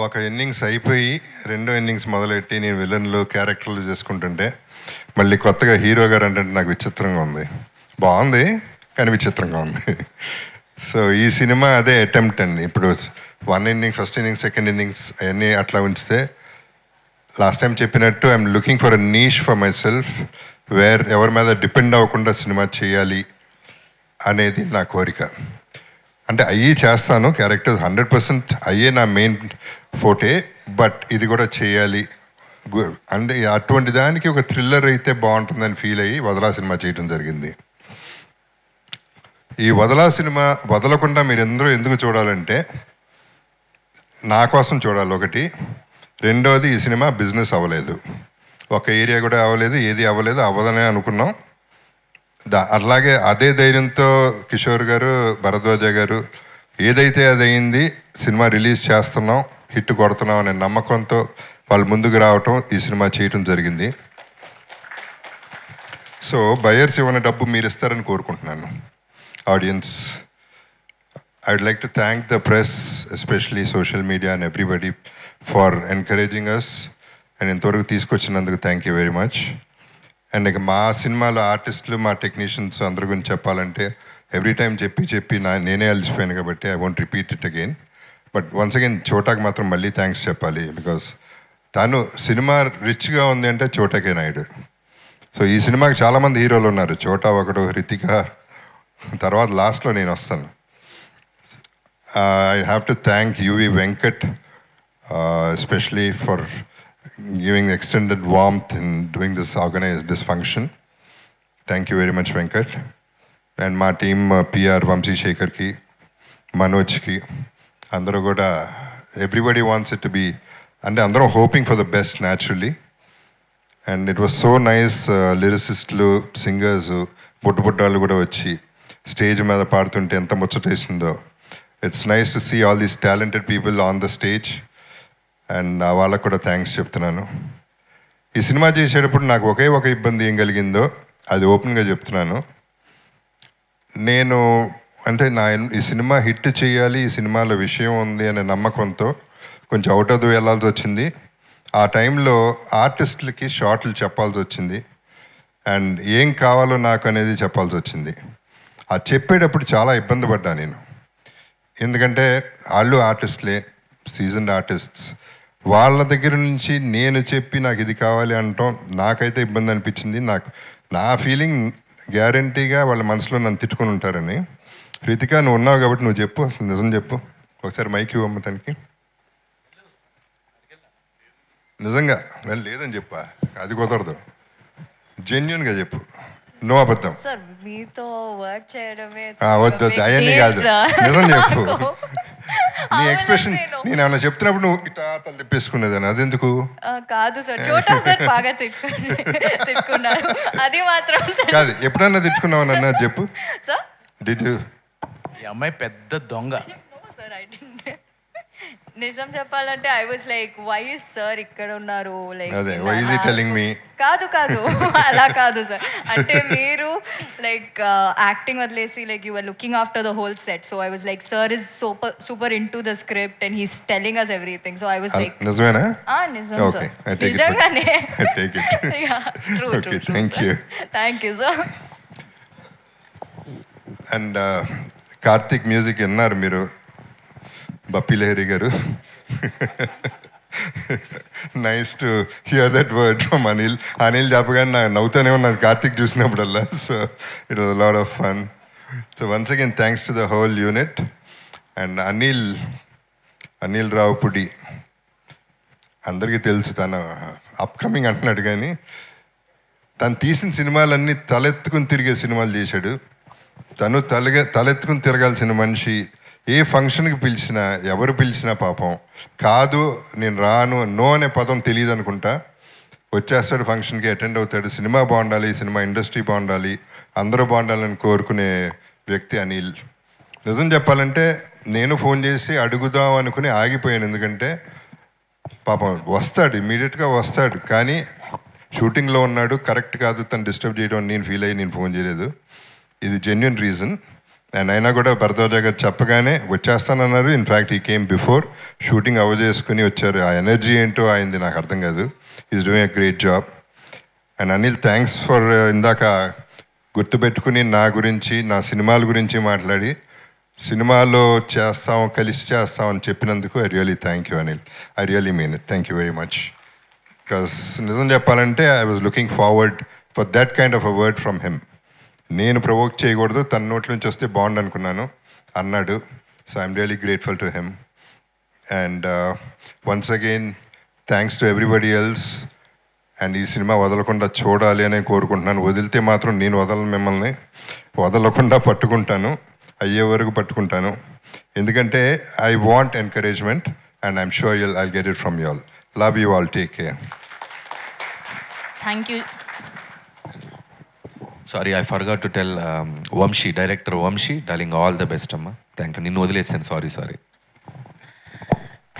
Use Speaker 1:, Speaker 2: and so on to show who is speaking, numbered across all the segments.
Speaker 1: ఒక ఇన్నింగ్స్ అయిపోయి రెండో ఇన్నింగ్స్ మొదలెట్టి నేను విలన్లు క్యారెక్టర్లు చేసుకుంటుంటే మళ్ళీ కొత్తగా హీరో గారు అంటే నాకు విచిత్రంగా ఉంది. బాగుంది కానీ విచిత్రంగా ఉంది. సో ఈ సినిమా అదే అటెంప్ట్ అండి. ఇప్పుడు ఫస్ట్ ఇన్నింగ్స్ సెకండ్ ఇన్నింగ్స్ అవన్నీ అట్లా ఉంచితే లాస్ట్ టైం చెప్పినట్టు I'm looking for a niche for myself where ఎవరి మీద డిపెండ్ అవ్వకుండా సినిమా చేయాలి అనేది నా కోరిక. అంటే అయ్యి చేస్తాను, క్యారెక్టర్స్ 100% అయ్యే నా మెయిన్ ఫోటే, బట్ ఇది కూడా చేయాలి అంటే అటువంటి దానికి ఒక థ్రిల్లర్ అయితే బాగుంటుందని ఫీల్ అయ్యి వదలా సినిమా చేయడం జరిగింది. ఈ వదలా సినిమా వదలకుండా మీరు అందరూ ఎందుకు చూడాలంటే నా కోసం చూడాలి ఒకటి. రెండోది ఈ సినిమా బిజినెస్ అవ్వలేదు, ఒక ఏరియా కూడా అవ్వలేదు, ఏది అవ్వలేదు, అవ్వదనే అనుకున్నాం. అలాగే అదే ధైర్యంతో కిషోర్ గారు, భరద్వాజ గారు ఏదైతే అది అయింది, సినిమా రిలీజ్ చేస్తున్నాం, హిట్ కొడుతున్నాం అనే నమ్మకంతో వాళ్ళు ముందుకు రావటం, ఈ సినిమా చేయటం జరిగింది. సో బయర్స్ ఇవ్వని డబ్బు మీరు ఇస్తారని కోరుకుంటున్నాను. Audience, I would like to thank the press, especially social media and everybody for encouraging us and ఇంతవరకు తీసుకొచ్చినందుకు thank you very much. And ఇక మా సినిమాలో ఆర్టిస్టులు, మా టెక్నీషియన్స్ అందరి గురించి చెప్పాలంటే ఎవ్రీ టైం చెప్పి నేనే అలసిపోయాను కాబట్టి I won't repeat it again. But once again చోటాకి మాత్రం మళ్ళీ థ్యాంక్స్ చెప్పాలి, బికాస్ తను సినిమా రిచ్గా ఉంది అంటే చోటాకే నాయుడు. సో ఈ సినిమాకి చాలామంది హీరోలు ఉన్నారు, చోటా ఒకడు, హృతిక, తర్వాత లాస్ట్లో నేను వస్తాను. I have to thank UV Venkat, especially for giving extended warmth in doing this function. Thank you very much, Venkat. And my team, PR, Vamsi Shekhar ki, Manoj ki, andaru kuda, everybody wants it to be, and andaru hoping for the best naturally. And it was so nice, lyricistlu, singers, buttu kuda vachi stage మీద పాడుతుంటే ఎంత ముచ్చటేసిందో. It's nice to see all these talented people on the stage, and వాళ్ళకు కూడా thanks చెప్తున్నాను. ఈ cinema చేసేటప్పుడు నాకు ఒకే ఒక ఇబ్బంది ఏం కలిగిందో అది ఓపెన్గా చెప్తున్నాను. నేను అంటే ఈ సినిమా హిట్ చేయాలి, ఈ సినిమాలో విషయం ఉంది అనే నమ్మకంతో కొంచెం అవుట్ ఆఫ్ ది వెళ్ళాల్సి వచ్చింది. ఆ టైంలో ఆర్టిస్టులకి షార్ట్లు చెప్పాల్సి వచ్చింది, అండ్ ఏం కావాలో నాకు అనేది చెప్పాల్సి వచ్చింది. అది చెప్పేటప్పుడు చాలా ఇబ్బంది పడ్డా నేను, ఎందుకంటే వాళ్ళు ఆర్టిస్ట్లే, సీజన్డ్ ఆర్టిస్ట్స్. వాళ్ళ దగ్గర నుంచి నేను చెప్పి నాకు ఇది కావాలి అంటాం నాకైతే ఇబ్బంది అనిపించింది. నా ఫీలింగ్ గ్యారంటీగా వాళ్ళ మనసులో నన్ను తిట్టుకుని ఉంటారని. హృతిక, నువ్వు ఉన్నావు కాబట్టి నువ్వు చెప్పు, అసలు నిజం చెప్పు. ఒకసారి మైక్ ఇవ్వమ్మ తనకి. నిజంగా లేదని చెప్పా, అది కుదరదు, జెన్యున్గా చెప్పు, నో అబద్ధం.
Speaker 2: సార్ మీతో వర్క్ చేయడమే
Speaker 1: వద్దు, అవన్నీ కాదు, నిజం చెప్పు. నీ ఎక్స్ప్రెషన్ నేను ఏమన్నా చెప్తున్నప్పుడు నువ్వు ఇట్లా తల తిప్పేసుకునేదాన్ని, అదెందుకు?
Speaker 2: కాదు సార్, చోటా సార్ బాగా తిట్టుకున్నారు, అది మాత్రం
Speaker 1: కాదు. ఎప్పుడన్నా తిట్టుకున్నావు నన్ను, అది చెప్పు.
Speaker 2: Sir
Speaker 1: did you?
Speaker 3: ఈ అమ్మాయి పెద్ద దొంగ.
Speaker 2: నిజం చెప్పాలంటే I was like, why sir ఇక్కడ ఉన్నారు, లైక్
Speaker 1: అదే why is he telling me.
Speaker 2: కాదు అలా కాదు సార్, అంటే మీరు లైక్ యాక్టింగ్ వదిలేసి like you are looking after the whole set. So I was like, sir is super into the script and he's telling us everything. So I was like,
Speaker 1: నిజమేనా?
Speaker 2: నిజం sir, నిజంగానే. True. Thank you sir.
Speaker 1: And Karthik music విన్నారు మీరు, బప్పి లహరి గారు. Nice to hear that word from Anil చెప్పగానే నాకు నవ్వుతూనే ఉన్నాను కార్తిక్ చూసినప్పుడల్లా. So it was lot of fun. So once again thanks to the whole unit. And Anil Ravipudi అందరికీ తెలుసు, తను అప్కమింగ్ అంటున్నాడు, కానీ తను తీసిన సినిమాలన్నీ తలెత్తుకుని తిరిగే సినిమాలు చేశాడు. తను తలెత్తుకుని తిరగాల్సిన మనిషి. ఏ ఫంక్షన్కి పిలిచినా, ఎవరు పిలిచినా పాపం కాదు నేను రాను, నో అనే పదం తెలియదు అనుకుంటా, వచ్చేస్తాడు, ఫంక్షన్కి అటెండ్ అవుతాడు. సినిమా బాగుండాలి, సినిమా ఇండస్ట్రీ బాగుండాలి, అందరూ బాగుండాలని కోరుకునే వ్యక్తి అనిల్. నిజం చెప్పాలంటే నేను ఫోన్ చేసి అడుగుదాం అనుకుని ఆగిపోయాను, ఎందుకంటే పాపం వస్తాడు, ఇమీడియట్గా వస్తాడు, కానీ షూటింగ్లో ఉన్నాడు, కరెక్ట్ కాదు తను డిస్టర్బ్ చేయడం నేను ఫీల్ అయ్యి నేను ఫోన్ చేయలేదు. ఇది జెన్యున్ రీజన్. అండ్ అయినా కూడా భరద్వాజ గారు చెప్పగానే వచ్చేస్తానన్నారు. ఇన్ఫ్యాక్ట్ ఈ కేమ్ బిఫోర్ షూటింగ్ చేసుకుని వచ్చారు. ఆ ఎనర్జీ ఏంటో అయింది నాకు అర్థం కాదు. Is doing a great job. And Anil thanks for ఇందాక గుర్తుపెట్టుకుని నా గురించి నా సినిమాల గురించి మాట్లాడి సినిమాలో చేస్తాం కలిసి చేస్తాం అని చెప్పినందుకు I really thank you Anil. I really mean it. Thank you very much. Because నిజం చెప్పాలంటే I was looking forward for that kind of a word from him. నేను ప్రవోక్ చేయకూడదు, తన నోట్ల నుంచి వస్తే బాగుండు అనుకున్నాను అన్నాడు. So I'm really grateful to him. And once again thanks to everybody else. And ఈ సినిమా వదలకుండా చూడాలి అనే కోరుకుంటున్నాను. వదిలితే మాత్రం నేను వదలను, మిమ్మల్ని వదలకుండా పట్టుకుంటాను, అయ్యే వరకు పట్టుకుంటాను. ఎందుకంటే I want encouragement and I'm sure I'll get it from you all. Love you all. Take care.
Speaker 2: Thank you.
Speaker 4: Sorry, I forgot to tell Vamshi, director Vamshi, darling all the best అమ్మా. Thank you. నిన్ను వదిలేసాను, sorry.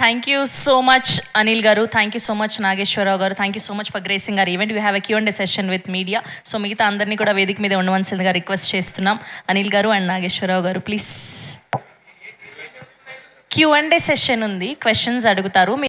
Speaker 5: Thank you so much, Anil Garu. Thank you so much, Nageshwaravu Garu. Thank you so much for gracing our event. We have a Q&A session with media. So, మిగతా అందరినీ కూడా వేదిక మీద ఉండవలసిందిగా request చేస్తున్నాం. అనిల్ గారు and Nageswararao గారు, please. Q&A session ఉంది, questions అడుగుతారు.